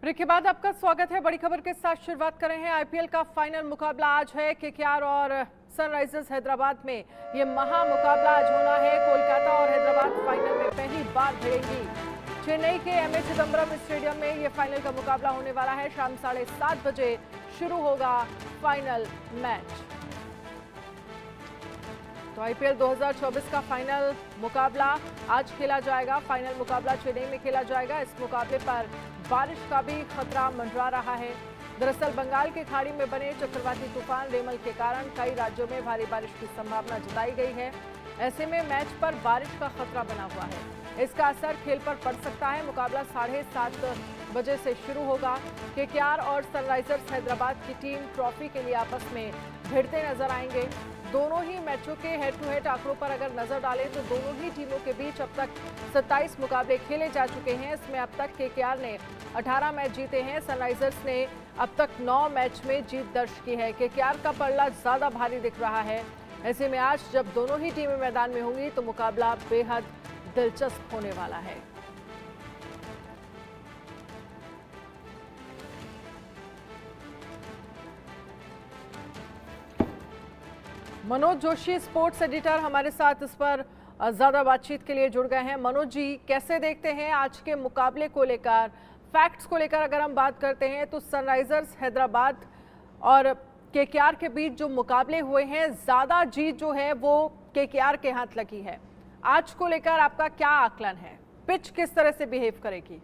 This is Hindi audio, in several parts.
ब्रेक के बाद आपका स्वागत है। बड़ी खबर के साथ शुरुआत कर रहे हैं। आईपीएल का फाइनल मुकाबला आज है। केकेआर और सनराइजर्स हैदराबाद में ये महा मुकाबला आज होना है। कोलकाता और हैदराबाद फाइनल में पहली बार भिड़ेंगी। चेन्नई के एमए चिदंबरम स्टेडियम में ये फाइनल का मुकाबला होने वाला है। शाम 7:30 बजे शुरू होगा फाइनल मैच। तो आईपीएल 2024 का फाइनल मुकाबला आज खेला जाएगा। फाइनल मुकाबला चेन्नई में खेला जाएगा। इस मुकाबले पर बारिश का भी खतरा मंडरा रहा है। दरअसल बंगाल की खाड़ी में बने चक्रवाती तूफान रेमल के कारण कई राज्यों में भारी बारिश की संभावना जताई गई है। ऐसे में मैच पर बारिश का खतरा बना हुआ है। इसका असर खेल पर पड़ सकता है। मुकाबला 7:30 बजे से शुरू होगा। केकेआर और सनराइजर्स हैदराबाद की टीम ट्रॉफी के लिए आपस में भिड़ते नजर आएंगे। दोनों ही मैचों के हेड टू हेड आंकड़ों पर अगर नजर डालें तो दोनों ही टीमों के बीच अब तक 27 मुकाबले खेले जा चुके हैं। इसमें अब तक केकेआर ने 18 मैच जीते हैं। सनराइजर्स ने अब तक 9 मैच में जीत दर्ज की है। केकेआर का पलड़ा ज्यादा भारी दिख रहा है। ऐसे में आज जब दोनों ही टीमें मैदान में होंगी तो मुकाबला बेहद दिलचस्प होने वाला है। मनोज जोशी स्पोर्ट्स एडिटर हमारे साथ इस पर ज्यादा बातचीत के लिए जुड़ गए हैं। मनोज जी, कैसे देखते हैं आज के मुकाबले को लेकर? फैक्ट्स को लेकर अगर हम बात करते हैं तो सनराइजर्स हैदराबाद और केकेआर के बीच जो मुकाबले हुए हैं, ज्यादा जीत जो है वो केकेआर के हाथ लगी है। आज को लेकर आपका क्या आकलन है? पिच किस तरह से बिहेव करेगी?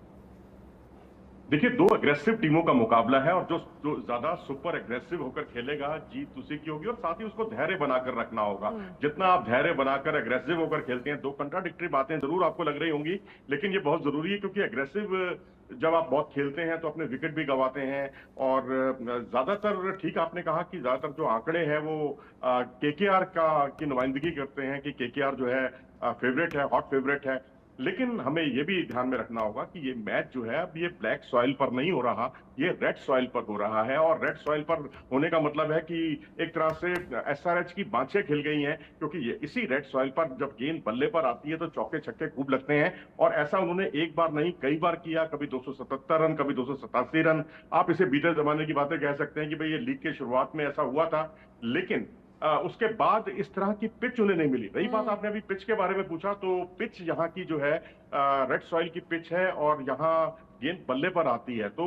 देखिए, दो अग्रेसिव टीमों का मुकाबला है और जो ज्यादा सुपर एग्रेसिव होकर खेलेगा जीत उसी की होगी और साथ ही उसको धैर्य बनाकर रखना होगा। जितना आप धैर्य बनाकर एग्रेसिव होकर खेलते हैं, दो कंट्राडिक्टरी बातें जरूर आपको लग रही होंगी, लेकिन ये बहुत जरूरी है क्योंकि एग्रेसिव जब आप बहुत खेलते हैं तो अपने विकेट भी गंवाते हैं। और ज्यादातर ठीक आपने कहा कि ज्यादातर जो आंकड़े हैं वो केकेआर की नुमाइंदगी करते हैं कि केकेआर जो है फेवरेट है, हॉट फेवरेट है। लेकिन हमें यह भी ध्यान में रखना होगा कि ये मैच जो है अब ये ब्लैक सॉइल पर नहीं हो रहा, ये रेड सॉइल पर हो रहा है। और रेड सॉइल पर होने का मतलब है कि एक तरह से एसआरएच की बांछें खिल गई हैं, क्योंकि ये इसी रेड सॉइल पर जब गेंद बल्ले पर आती है तो चौके छक्के खूब लगते हैं। और ऐसा उन्होंने एक बार नहीं कई बार किया। कभी 277 रन, कभी 287 रन। आप इसे बीते जमाने की बातें कह सकते हैं कि भाई ये लीग के शुरुआत में ऐसा हुआ था, लेकिन उसके बाद इस तरह की पिच उन्हें नहीं मिली। रही बात आपने अभी पिच के बारे में पूछा, तो पिच यहाँ की जो है रेड सॉइल की पिच है और यहाँ गेंद बल्ले पर आती है। तो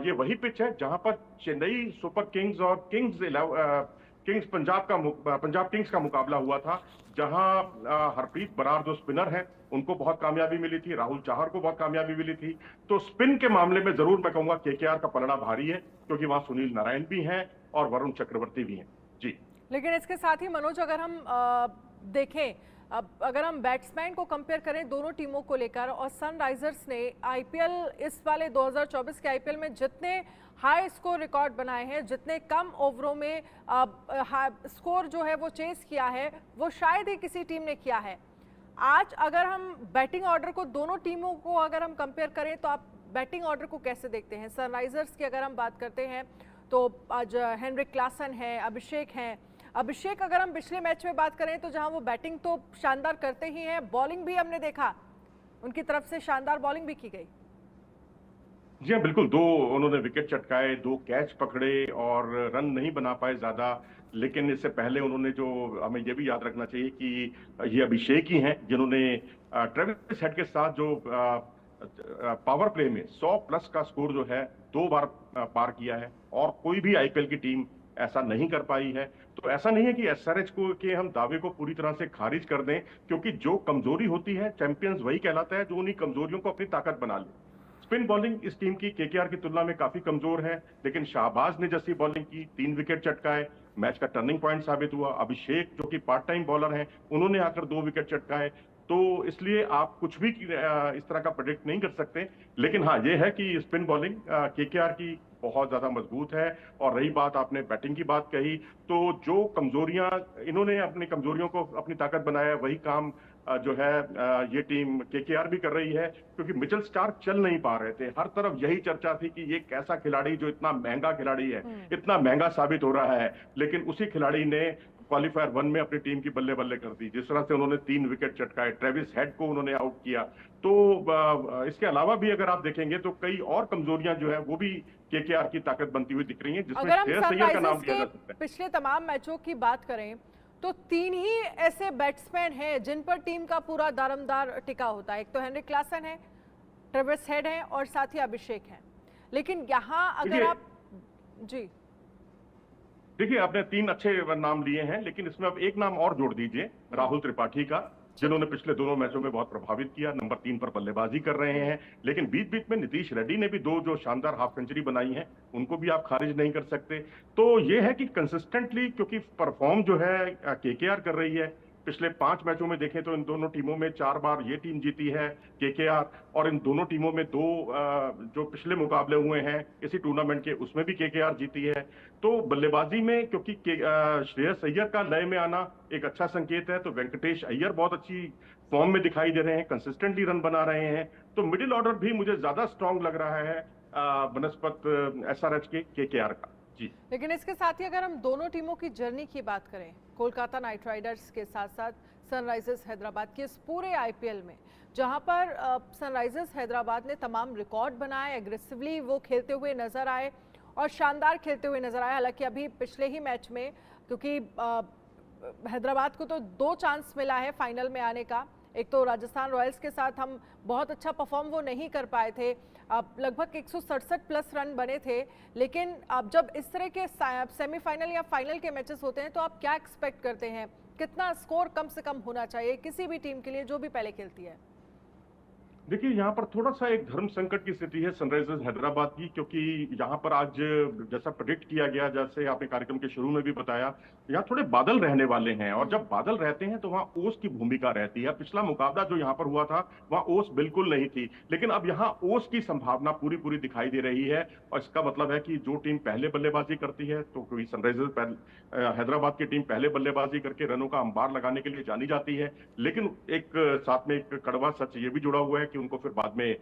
ये वही पिच है जहां पर चेन्नई सुपर किंग्स और किंग्स पंजाब किंग्स का मुकाबला हुआ था, जहां हरप्रीत बरार जो स्पिनर है उनको बहुत कामयाबी मिली थी, राहुल चाहर को बहुत कामयाबी मिली थी। तो स्पिन के मामले में जरूर मैं कहूंगा केकेआर का पलड़ा भारी है, क्योंकि वहां सुनील नारायण भी हैं और वरुण चक्रवर्ती भी हैं। जी, लेकिन इसके साथ ही मनोज, अगर हम देखें, अगर हम बैट्समैन को कंपेयर करें दोनों टीमों को लेकर, और सनराइजर्स ने आईपीएल इस वाले 2024 के आईपीएल में जितने हाई स्कोर रिकॉर्ड बनाए हैं, जितने कम ओवरों में स्कोर जो है वो चेस किया है, वो शायद ही किसी टीम ने किया है। आज अगर हम बैटिंग ऑर्डर को, दोनों टीमों को अगर हम कंपेयर करें तो आप बैटिंग ऑर्डर को कैसे देखते हैं? सनराइजर्स की अगर हम बात करते हैं तो आज हेनरिक क्लासन है, अभिषेक हैं। अभिषेक अगर हम पिछले मैच में बात करें तो जहां वो बैटिंग तो शानदार करते ही हैं, बॉलिंग भी हमने देखा उनकी तरफ से शानदार बॉलिंग भी की गई। जी हाँ, बिल्कुल। दो उन्होंने विकेट चटकाए, 2 कैच पकड़े और रन नहीं बना पाए ज्यादा। लेकिन इससे पहले उन्होंने जो, हमें ये भी याद रखना चाहिए कि ये अभिषेक ही हैं जिन्होंने ट्रेविस हेड के साथ जो पावर प्ले में 100+ का स्कोर जो है 2 बार पार किया है, और कोई भी आईपीएल की टीम ऐसा नहीं कर पाई है। तो ऐसा नहीं है कि एसआरएच को के हम दावे को पूरी तरह से खारिज कर दें, क्योंकि जो कमजोरी होती है, चैंपियंस वही कहलाता है जो उन्हीं कमजोरियों को अपनी ताकत बना ले। स्पिन बॉलिंग इस टीम की केकेआर की तुलना में काफी कमजोर है, लेकिन शाहबाज ने जैसी बॉलिंग की, 3 विकेट चटकाए, मैच का टर्निंग पॉइंट साबित हुआ। अभिषेक जो कि पार्ट टाइम बॉलर हैं, उन्होंने आकर 2 विकेट चटकाए। तो इसलिए आप कुछ भी इस तरह का प्रेडिक्ट नहीं कर सकते। लेकिन हाँ, ये है कि स्पिन बॉलिंग केकेआर की बहुत ज्यादा मजबूत है। और रही बात, आपने बैटिंग की बात कही, तो जो कमजोरियां, इन्होंने अपनी कमजोरियों को अपनी ताकत बनाया, वही काम जो है ये टीम केकेआर भी कर रही है। क्योंकि मिचेल स्टार्क चल नहीं पा रहे थे, हर तरफ यही चर्चा थी कि ये कैसा खिलाड़ी जो इतना महंगा खिलाड़ी है, इतना महंगा साबित हो रहा है, लेकिन उसी खिलाड़ी ने क्वालिफायर 1 में अपनी टीम की बल्ले बल्ले कर दी, जिस तरह से उन्होंने 3 विकेट चटकाए, ट्रेविस हेड को उन्होंने आउट किया। तो इसके अलावा भी अगर आप देखेंगे तो कई और कमजोरियां जो है वो भी केकेआर की ताकत बनती हुई दिख रही हैं, जिसमें अगर हम श्रेयस अय्यर का नाम सनराइजर्स लिया जा के सकता है। पिछले तमाम मैचों की बात करें तो 3 ही ऐसे बैट्समैन हैं जिन पर टीम का पूरा दारोमदार टिका होता है। एक तो हेनरिक क्लासन है, ट्रेविस हेड है और साथ ही अभिषेक है। लेकिन यहाँ अगर आप जी देखिए, आपने 3 अच्छे नाम लिए हैं, लेकिन इसमें अब एक नाम और जोड़ दीजिए, राहुल त्रिपाठी का, जिन्होंने पिछले दोनों मैचों में बहुत प्रभावित किया, नंबर 3 पर बल्लेबाजी कर रहे हैं। लेकिन बीच बीच में नीतीश रेड्डी ने भी 2 जो शानदार हाफ सेंचुरी बनाई है, उनको भी आप खारिज नहीं कर सकते। तो ये है कि कंसिस्टेंटली, क्योंकि परफॉर्म जो है केकेआर कर रही है, पिछले 5 मैचों में देखें तो इन दोनों टीमों में 4 बार ये टीम जीती है केकेआर, और इन दोनों टीमों में 2 जो पिछले मुकाबले हुए हैं इसी टूर्नामेंट के, उसमें भी केकेआर जीती है। तो बल्लेबाजी में क्योंकि श्रेयस अय्यर का लय में आना एक अच्छा संकेत है, तो वेंकटेश अय्यर बहुत अच्छी फॉर्म में दिखाई दे रहे हैं, कंसिस्टेंटली रन बना रहे हैं। तो मिडिल ऑर्डर भी मुझे ज्यादा स्ट्रांग लग रहा है बनस्पत एसआरएच के केकेआर का। जी। लेकिन इसके साथ ही अगर हम दोनों टीमों की जर्नी की बात करें, कोलकाता नाइट राइडर्स के साथ साथ सनराइजर्स हैदराबाद के इस पूरे आईपीएल में, जहां पर सनराइजर्स हैदराबाद ने तमाम रिकॉर्ड बनाए, एग्रेसिवली वो खेलते हुए नजर आए और शानदार खेलते हुए नजर आए। हालांकि अभी पिछले ही मैच में, क्योंकि हैदराबाद को तो 2 चांस मिला है फाइनल में आने का, एक तो राजस्थान रॉयल्स के साथ हम बहुत अच्छा परफॉर्म वो नहीं कर पाए थे, अब लगभग 167 प्लस रन बने थे। लेकिन अब जब इस तरह के सेमीफाइनल या फाइनल के मैचेस होते हैं तो आप क्या एक्सपेक्ट करते हैं, कितना स्कोर कम से कम होना चाहिए किसी भी टीम के लिए जो भी पहले खेलती है? देखिए, यहाँ पर थोड़ा सा एक धर्म संकट की स्थिति है सनराइजर्स हैदराबाद की, क्योंकि यहाँ पर आज जैसा प्रेडिक्ट किया गया, जैसे आपने कार्यक्रम के शुरू में भी बताया, यहाँ थोड़े बादल रहने वाले हैं, और जब बादल रहते हैं तो वहाँ ओस की भूमिका रहती है। पिछला मुकाबला जो यहाँ पर हुआ था वहाँ ओस बिल्कुल नहीं थी, लेकिन अब यहाँ ओस की संभावना पूरी पूरी दिखाई दे रही है। और इसका मतलब है कि जो टीम पहले बल्लेबाजी करती है, तो कोई सनराइजर्स हैदराबाद की टीम पहले बल्लेबाजी करके रनों का अंबार लगाने के लिए जानी जाती है, लेकिन एक साथ में एक कड़वा सच ये भी जुड़ा हुआ है कि उनको फिर बाद में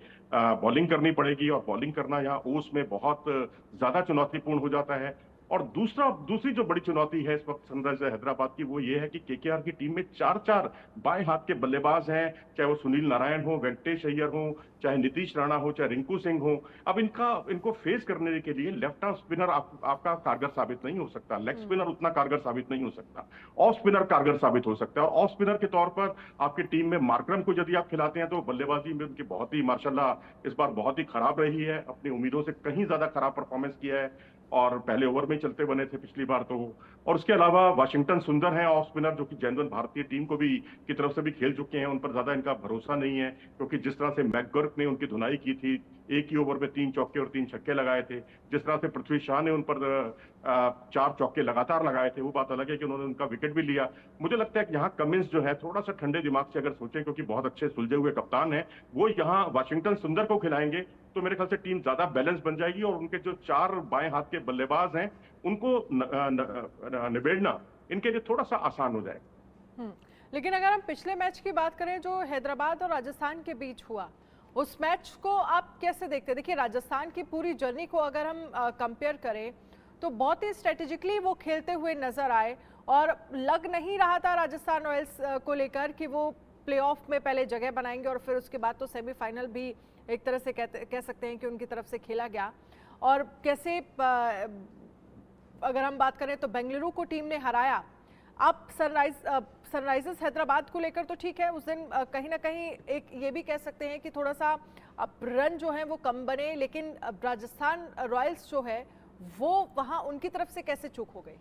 बॉलिंग करनी पड़ेगी, और बॉलिंग करना यहाँ ओस में बहुत ज्यादा चुनौतीपूर्ण हो जाता है। और दूसरी जो बड़ी चुनौती है इस वक्त सनराइजर्स हैदराबाद की, वो ये है कि केकेआर की टीम में 4-4 बाएं हाथ के बल्लेबाज हैं, चाहे वो सुनील नारायण हो, वेंकटेश अय्यर हो, चाहे नीतीश राणा हो, चाहे रिंकू सिंह हो। अब इनको फेस करने के लिए लेफ्ट आर्म स्पिनर आपका कारगर साबित नहीं हो सकता, लेग स्पिनर उतना कारगर साबित नहीं हो सकता, ऑफ स्पिनर कारगर साबित हो सकता है। और ऑफ स्पिनर के तौर पर आपकी टीम में मार्करम को यदि आप खिलाते हैं तो बल्लेबाजी में उनकी बहुत ही माशाल्लाह इस बार बहुत ही खराब रही है, अपनी उम्मीदों से कहीं ज्यादा खराब परफॉर्मेंस किया है, और पहले ओवर में चलते बने थे पिछली बार तो। और उसके अलावा वाशिंगटन सुंदर हैं ऑफ स्पिनर, जो कि जेन्युइन भारतीय टीम को भी की तरफ से भी खेल चुके हैं, उन पर ज्यादा इनका भरोसा नहीं है, क्योंकि जिस तरह से मैकगर्क ने उनकी धुनाई की थी, एक ही ओवर में 3 चौके और 3 छक्के लगाए थे, जिस तरह से पृथ्वी शाह ने उन पर 4 चौके लगातार लगाए थे, वो बात अलग है कि उन्होंने उनका विकेट भी लिया। मुझे लगता है कि यहाँ कमिंस जो है थोड़ा सा ठंडे दिमाग से अगर सोचें, क्योंकि बहुत अच्छे सुलझे हुए कप्तान हैं, वो यहाँ वाशिंगटन सुंदर को खिलाएंगे तो मेरे ख्याल से टीम ज्यादा बैलेंस बन जाएगी, और उनके जो 4 बाएं हाथ के बल्लेबाज हैं उनको निबेड़ना इनके लिए थोड़ा सा आसान हो जाएगा। लेकिन अगर हम पिछले मैच की बात करें जो हैदराबाद और राजस्थान के बीच हुआ, उस मैच को आप कैसे देखते हैं? देखिए, राजस्थान की पूरी जर्नी को अगर हम कंपेयर करें तो बहुत ही स्ट्रेटेजिकली वो खेलते हुए नजर आए, और लग नहीं रहा था राजस्थान रॉयल्स को लेकर कि वो प्लेऑफ में पहले जगह बनाएंगे और फिर उसके बाद तो सेमीफाइनल भी एक तरह से कह सकते हैं कि उनकी तरफ से खेला गया। और कैसे अगर हम बात करें तो बेंगलुरु को टीम ने हराया। आप सनराइजर्स हैदराबाद को लेकर तो ठीक है, उस दिन कहीं ना कहीं एक ये भी कह सकते हैं कि थोड़ा सा अब रन जो है वो कम बने, लेकिन राजस्थान रॉयल्स जो है वो वहां उनकी तरफ से कैसे चूक हो गई?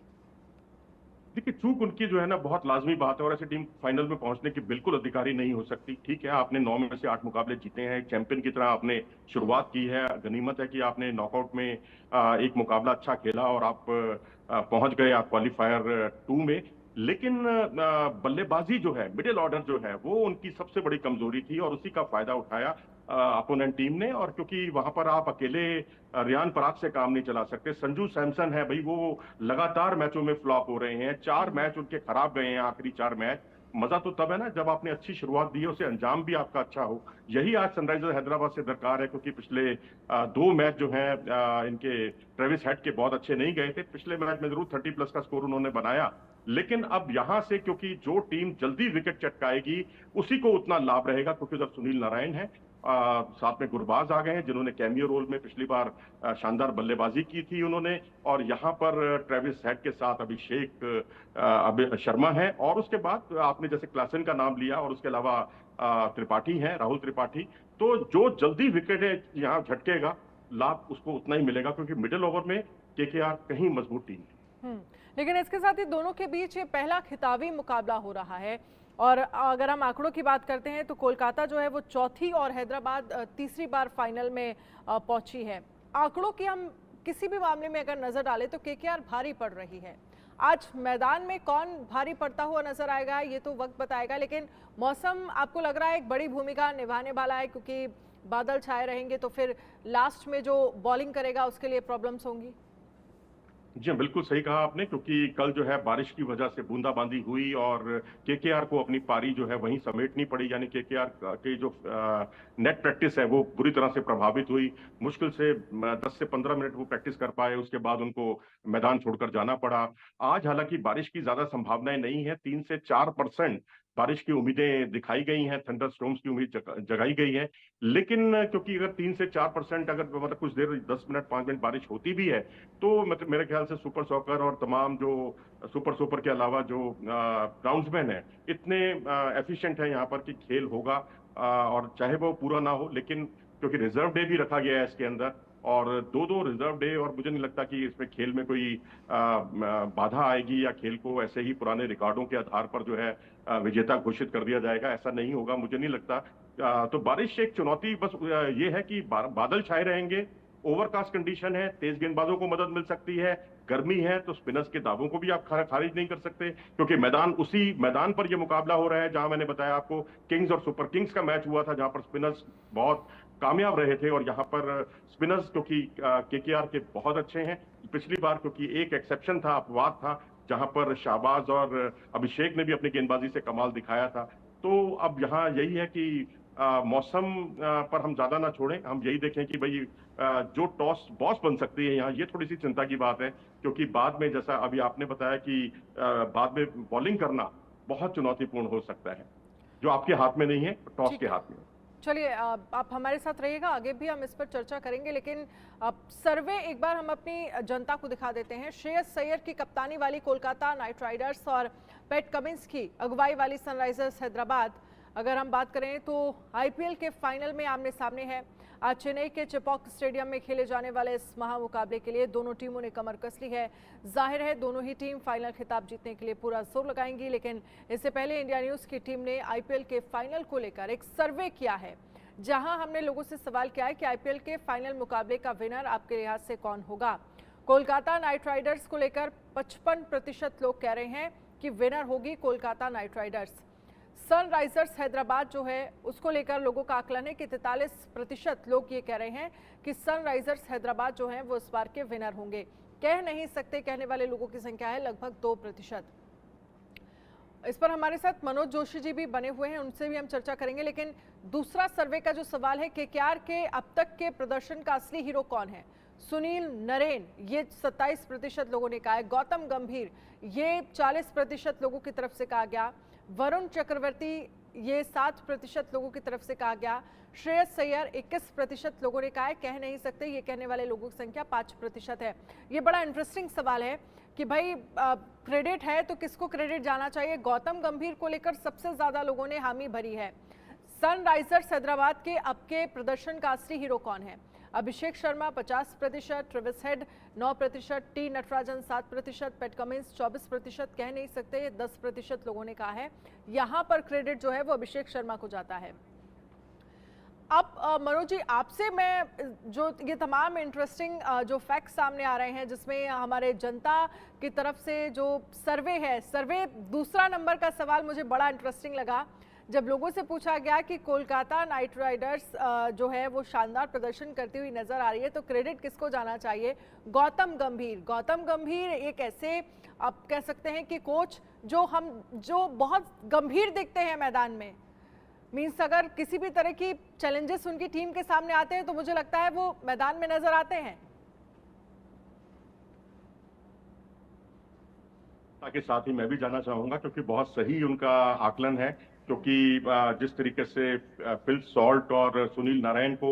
देखिए, चूक उनकी जो है ना बहुत लाजमी बात है, और ऐसी टीम फाइनल में पहुंचने की बिल्कुल अधिकारी नहीं हो सकती। ठीक है, आपने 9 में से 8 मुकाबले जीते हैं, चैंपियन की तरह आपने शुरुआत की है, गनीमत है कि आपने नॉकआउट में एक मुकाबला अच्छा खेला और आप पहुंच गए आप क्वालिफायर 2 में। लेकिन बल्लेबाजी जो है, मिडिल ऑर्डर जो है, वो उनकी सबसे बड़ी कमजोरी थी, और उसी का फायदा उठाया अपोनेंट टीम ने। और क्योंकि वहां पर आप अकेले रियान पराग से काम नहीं चला सकते, संजू सैमसन है भाई, वो लगातार मैचों में फ्लॉप हो रहे हैं, 4 मैच उनके खराब गए हैं, आखिरी 4 मैच। मजा तो तब है ना जब आपने अच्छी शुरुआत दी है, उसे अंजाम भी आपका अच्छा हो। यही आज सनराइजर्स हैदराबाद से दरकार है, क्योंकि पिछले 2 मैच जो हैं इनके ट्रेविस हेड के बहुत अच्छे नहीं गए थे। पिछले मैच में जरूर 30+ का स्कोर उन्होंने बनाया, लेकिन अब यहां से क्योंकि जो टीम जल्दी विकेट चटकाएगी उसी को उतना लाभ रहेगा, क्योंकि उधर सुनील नारायण है, साथ में गुरबाज आ गए हैं जिन्होंने कैमियो रोल में पिछली बार शानदार बल्लेबाजी की थी उन्होंने, और यहाँ पर ट्रेविस हेड के साथ अभिषेक शर्मा है, और उसके बाद आपने जैसे क्लासन का नाम लिया, और उसके अलावा त्रिपाठी हैं, राहुल त्रिपाठी। तो जो जल्दी विकेट यहाँ झटकेगा लाभ उसको उतना ही मिलेगा, क्योंकि मिडिल ओवर में केकेआर कहीं मजबूत टीम है। लेकिन इसके साथ ही दोनों के बीच ये पहला खिताबी मुकाबला हो रहा है, और अगर हम आंकड़ों की बात करते हैं तो कोलकाता जो है वो चौथी और हैदराबाद तीसरी बार फाइनल में पहुंची है। आंकड़ों की हम किसी भी मामले में अगर नजर डालें तो केकेआर भारी पड़ रही है। आज मैदान में कौन भारी पड़ता हुआ नजर आएगा ये तो वक्त बताएगा, लेकिन मौसम आपको लग रहा है एक बड़ी भूमिका निभाने वाला है, क्योंकि बादल छाए रहेंगे तो फिर लास्ट में जो बॉलिंग करेगा उसके लिए प्रॉब्लम्स होंगी। जी बिल्कुल सही कहा आपने, क्योंकि कल जो है बारिश की वजह से बूंदाबांदी हुई और केकेआर को अपनी पारी जो है वहीं समेटनी पड़ी, यानी केकेआर की जो नेट प्रैक्टिस है वो बुरी तरह से प्रभावित हुई। मुश्किल से 10 से 15 मिनट वो प्रैक्टिस कर पाए, उसके बाद उनको मैदान छोड़कर जाना पड़ा। आज हालांकि बारिश की ज्यादा संभावनाएं नहीं है, 3 से 4% बारिश की उम्मीदें दिखाई गई हैं, थंडर स्टॉर्म्स की उम्मीद जगाई गई है। लेकिन क्योंकि अगर 3 से 4% अगर मतलब कुछ देर 10 मिनट 5 मिनट बारिश होती भी है, तो मतलब मेरे ख्याल से सुपर सॉकर और तमाम जो सुपर के अलावा जो ग्राउंड्समैन है इतने एफिशिएंट हैं यहाँ पर कि खेल होगा, और चाहे वो पूरा ना हो, लेकिन क्योंकि रिजर्व डे भी रखा गया है इसके अंदर, और 2-2 रिजर्व डे, और मुझे नहीं लगता कि इसमें खेल में कोई बाधा आएगी या खेल को ऐसे ही पुराने रिकॉर्डों के आधार पर जो है विजेता घोषित कर दिया जाएगा, ऐसा नहीं होगा, मुझे नहीं लगता। तो बारिश एक चुनौती बस ये है कि बादल छाए रहेंगे, ओवरकास्ट कंडीशन है, तेज गेंदबाजों को मदद मिल सकती है, गर्मी है, तो स्पिनर्स के दावों को भी आप खारिज नहीं कर सकते, क्योंकि उसी मैदान पर यह मुकाबला हो रहा है जहां मैंने बताया आपको किंग्स और सुपर किंग्स का मैच हुआ था, जहां पर स्पिनर्स बहुत कामयाब रहे थे, और यहाँ पर स्पिनर्स क्योंकि केकेआर के बहुत अच्छे हैं। पिछली बार क्योंकि एक एक्सेप्शन था, अपवाद था, जहां पर शाहबाज और अभिषेक ने भी अपनी गेंदबाजी से कमाल दिखाया था। तो अब यहाँ यही है कि मौसम पर हम ज्यादा ना छोड़ें, हम यही देखें कि भाई जो टॉस बॉस बन सकती है यहाँ, ये थोड़ी सी चिंता की बात है, क्योंकि बाद में जैसा अभी आपने बताया कि बाद में बॉलिंग करना बहुत चुनौतीपूर्ण हो सकता है, जो आपके हाथ में नहीं है, टॉस के हाथ में। चलिए आप हमारे साथ रहिएगा, आगे भी हम इस पर चर्चा करेंगे, लेकिन सर्वे एक बार हम अपनी जनता को दिखा देते हैं। श्रेयस अय्यर की कप्तानी वाली कोलकाता नाइट राइडर्स और पैट कमिंस की अगुवाई वाली सनराइजर्स हैदराबाद, अगर हम बात करें तो आईपीएल के फाइनल में आमने सामने है। आज चेन्नई के चेपॉक स्टेडियम में खेले जाने वाले इस महामुकाबले के लिए दोनों टीमों ने कमर कस ली है। जाहिर है दोनों ही टीम फाइनल खिताब जीतने के लिए पूरा जोर लगाएंगी, लेकिन इससे पहले इंडिया न्यूज़ की टीम ने आईपीएल के फाइनल को लेकर एक सर्वे किया है, जहां हमने लोगों से सवाल किया है कि आईपीएल के फाइनल मुकाबले का विनर आपके लिहाज से कौन होगा। कोलकाता नाइट राइडर्स को लेकर 55% लोग कह रहे हैं कि विनर होगी Kolkata night Riders. Sunrisers Hyderabad जो है उसको लेकर लोगों का आकलन है कि 43% लोग ये कह रहे हैं कि सनराइजर्स हैदराबाद जो है वो इस बार के विनर होंगे। कह नहीं सकते कहने वाले लोगों की संख्या है लगभग 2%। इस पर हमारे साथ मनोज जोशी जी भी बने हुए हैं, उनसे भी हम चर्चा करेंगे। लेकिन दूसरा सर्वे का जो सवाल है, केकेआर के अब तक के प्रदर्शन का असली हीरो कौन है? सुनील नरेन, ये 27% लोगों ने कहा है। गौतम गंभीर, ये 40% लोगों की तरफ से कहा गया। वरुण चक्रवर्ती, ये 7% लोगों की तरफ से कहा गया। श्रेयस अय्यर 21% लोगों ने कहा है कह नहीं सकते, ये कहने वाले लोगों की संख्या 5% है। ये बड़ा इंटरेस्टिंग सवाल है कि भाई क्रेडिट है तो किसको क्रेडिट जाना चाहिए। गौतम गंभीर को लेकर सबसे ज्यादा लोगों ने हामी भरी है। सनराइजर्स हैदराबाद के अब के प्रदर्शन का असली हीरो कौन है? Abhishek Sharma 50%, Travis Head 9%, T Natarajan 7%, Pat Cummins 24%, कह नहीं सकते 10% लोगों ने कहा है। यहां पर क्रेडिट जो है वो अभिषेक शर्मा को जाता है। अब मनोज जी, आपसे मैं जो ये तमाम इंटरेस्टिंग जो फैक्ट्स सामने आ रहे हैं, जिसमें हमारे जनता की तरफ से जो सर्वे है, सर्वे दूसरा नंबर का सवाल मुझे बड़ा इंटरेस्टिंग लगा, जब लोगों से पूछा गया कि कोलकाता नाइट राइडर्स जो है वो शानदार प्रदर्शन करती हुई नजर आ रही है, तो क्रेडिट किसको जाना चाहिए? गौतम गंभीर। गौतम गंभीर एक ऐसे आप कह सकते हैं कि कोच जो बहुत गंभीर दिखते हैं मैदान में। मीन्स अगर किसी भी तरह की चैलेंजेस उनकी टीम के सामने आते हैं तो मुझे लगता है वो मैदान में नजर आते हैं। के साथ ही मैं भी जानना चाहूंगा, क्योंकि बहुत सही उनका आकलन है। क्योंकि जिस तरीके से फिल सॉल्ट और सुनील नारायण को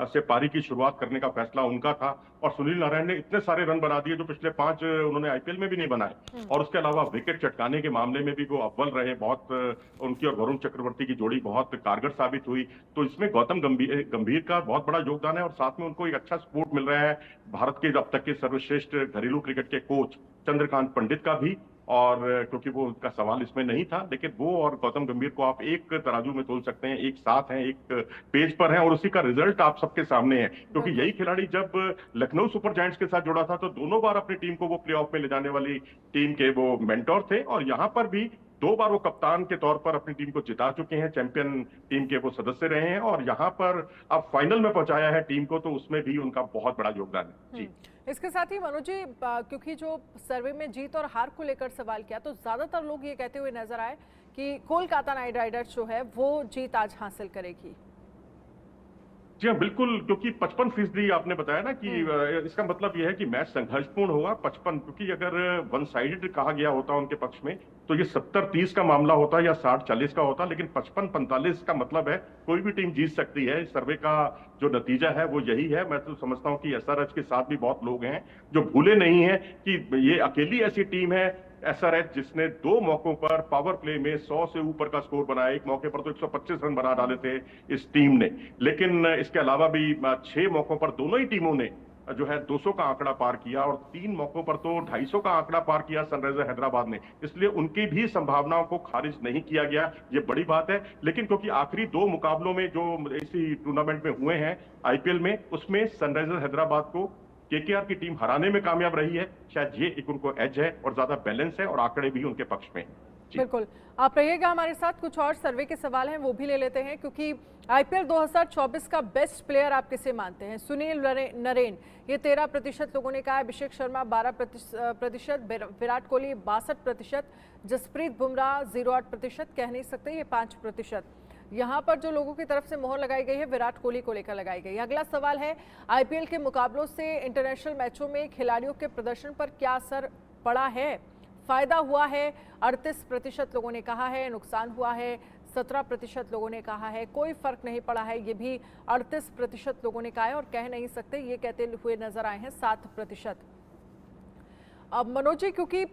से पारी की शुरुआत करने का फैसला उनका था, और सुनील नारायण ने इतने सारे रन बना दिए जो पिछले 5 उन्होंने आईपीएल में भी नहीं बनाए। और उसके अलावा विकेट चटकाने के मामले में भी वो अव्वल रहे। बहुत उनकी और वरुण चक्रवर्ती की जोड़ी बहुत कारगर साबित हुई। तो इसमें गौतम गंभीर का बहुत बड़ा योगदान है, और साथ में उनको एक अच्छा सपोर्ट मिल रहा है भारत के अब तक के सर्वश्रेष्ठ घरेलू क्रिकेट के कोच चंद्रकांत पंडित का भी। और क्योंकि वो उनका सवाल इसमें नहीं था, लेकिन वो और गौतम गंभीर को आप एक तराजू में तोल सकते हैं, एक साथ हैं, एक पेज पर हैं, और उसी का रिजल्ट आप सबके सामने है। क्योंकि यही खिलाड़ी जब लखनऊ सुपर जायंट्स के साथ जुड़ा था तो दोनों बार अपनी टीम को वो प्लेऑफ में ले जाने वाली टीम के वो मेंटोर थे, और यहाँ पर भी 2 बार वो कप्तान के तौर पर अपनी टीम को जिता चुके हैं, चैंपियन टीम के वो सदस्य रहे हैं, और यहाँ पर अब फाइनल में पहुंचाया है टीम को, तो उसमें भी उनका बहुत बड़ा योगदान है। जी, इसके साथ ही मनोज जी, क्योंकि जो सर्वे में जीत और हार को लेकर सवाल किया तो ज्यादातर लोग ये कहते हुए नजर आए कि कोलकाता नाइट राइडर्स जो है वो जीत आज हासिल करेगी। जी हाँ, बिल्कुल। क्योंकि 55% आपने बताया ना कि इसका मतलब यह है कि मैच संघर्षपूर्ण होगा। 55, क्योंकि अगर वन साइडेड कहा गया होता उनके पक्ष में तो ये 70-30 का मामला होता या 60-40 का होता, लेकिन 55-45 का मतलब है कोई भी टीम जीत सकती है। इस सर्वे का जो नतीजा है वो यही है। मैं तो समझता हूँ कि एसआरएच के साथ भी बहुत लोग हैं जो भूले नहीं है कि ये अकेली ऐसी टीम है एसआरएच जिसने 2 मौकों पर पावर प्ले में 100 से ऊपर का स्कोर बनाया। एक मौके पर तो 125 रन बना डाले थे इस टीम ने, लेकिन इसके अलावा भी 6 मौकों पर दोनों ही टीमों ने जो है 200 का आंकड़ा पार किया, और 3 मौकों पर तो 250 का आंकड़ा पार किया सनराइजर हैदराबाद ने। इसलिए उनकी भी संभावनाओं को खारिज नहीं किया गया, ये बड़ी बात है। लेकिन क्योंकि आखिरी 2 मुकाबलों में जो इसी टूर्नामेंट में हुए हैं आईपीएल में, उसमें सनराइजर हैदराबाद को केकेआर की टीम हराने में कामयाब रही है। शायद ये एक उनको एज है, और ज्यादा बैलेंस है, और आंकड़े भी उनके पक्ष में। बिल्कुल, आप रहिएगा हमारे साथ। कुछ और सर्वे के सवाल हैं वो भी ले लेते हैं, क्योंकि आईपीएल 2024 का बेस्ट प्लेयर आप किसे मानते हैं? सुनील नरेन, ये 13% लोगों ने कहा, अभिषेक शर्मा 12%, विराट कोहली 62%, जसप्रीत बुमराह 0.8%, कह नहीं सकते ये 5%। यहाँ पर जो लोगों की तरफ से मोहर लगाई गई है विराट कोहली को लेकर लगाई गई। अगला सवाल है, आईपीएल के मुकाबलों से इंटरनेशनल मैचों में खिलाड़ियों के प्रदर्शन पर क्या असर पड़ा है? फायदा हुआ है 38% लोगों ने कहा है, नुकसान हुआ है 17% लोगों ने कहा है, कोई फर्क नहीं पड़ा है ये भी 38% लोगों ने कहा है, और कह नहीं सकते ये कहते हुए नजर आए हैं 7%। अब मनोज जी, क्योंकि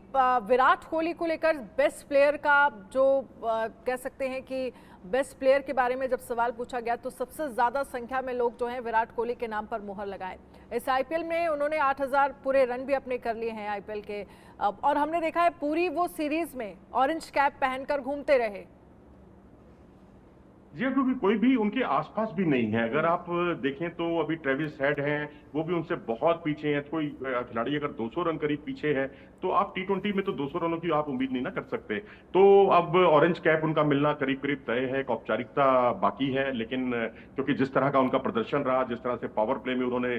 विराट कोहली को लेकर बेस्ट प्लेयर का जो कह सकते हैं कि बेस्ट प्लेयर के बारे में जब सवाल पूछा गया तो सबसे ज्यादा संख्या में लोग जो हैं विराट कोहली के नाम पर मुहर लगाए। इस आईपीएल में उन्होंने 8000 पूरे रन भी अपने कर लिए हैं आईपीएल के, और हमने देखा है पूरी वो सीरीज में ऑरेंज कैप पहनकर घूमते रहे। जी, क्योंकि कोई भी उनके आसपास भी नहीं है। अगर आप देखें तो अभी ट्रेविस हेड हैं, वो भी उनसे बहुत पीछे हैं। कोई खिलाड़ी अगर 200 रन करीब पीछे है तो आप टी20 में तो 200 रनों की आप उम्मीद नहीं ना कर सकते। तो अब ऑरेंज कैप उनका मिलना करीब करीब तय है, एक औपचारिकता बाकी है। लेकिन क्योंकि जिस तरह का उनका प्रदर्शन रहा, जिस तरह से पावर प्ले में उन्होंने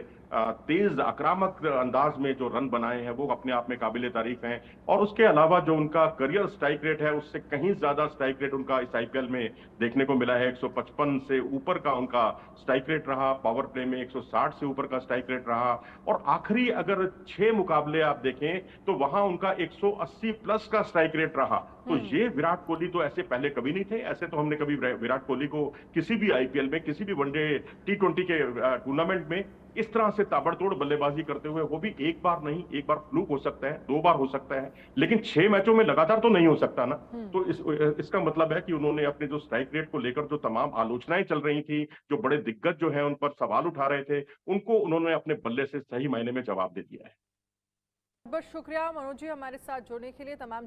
तेज आक्रामक अंदाज में जो रन बनाए हैं वो अपने आप में काबिले तारीफ हैं। और उसके अलावा जो उनका करियर स्ट्राइक रेट है उससे कहीं ज्यादा स्ट्राइक रेट उनका इस आईपीएल में देखने को मिला है। 155 से ऊपर का उनका स्ट्राइक रेट रहा, पावर प्ले में 160 से ऊपर का स्ट्राइक रेट रहा, और आखिरी अगर 6 मुकाबले आप देखें तो वहां उनका 180 प्लस का स्ट्राइक रेट रहा। तो ये विराट कोहली तो ऐसे पहले कभी नहीं थे। ऐसे तो हमने कभी विराट कोहली को किसी भी आईपीएल में, किसी भी वनडे टी20 के टूर्नामेंट में इस तरह से ताबड़तोड़ बल्लेबाजी करते हुए, वो भी एक बार नहीं, एक बार फ्लूक हो सकता है, 2 बार हो सकता है, लेकिन 6 मैचों में लगातार तो नहीं हो सकता ना। तो इसका मतलब है कि उन्होंने अपने जो स्ट्राइक रेट को लेकर जो तमाम आलोचनाएं चल रही थी, जो बड़े दिग्गज जो है उन पर सवाल उठा रहे थे, उनको उन्होंने अपने बल्ले से सही मायने में जवाब दे दिया है। बहुत शुक्रिया मनोज जी हमारे साथ जुड़ने के लिए। तमाम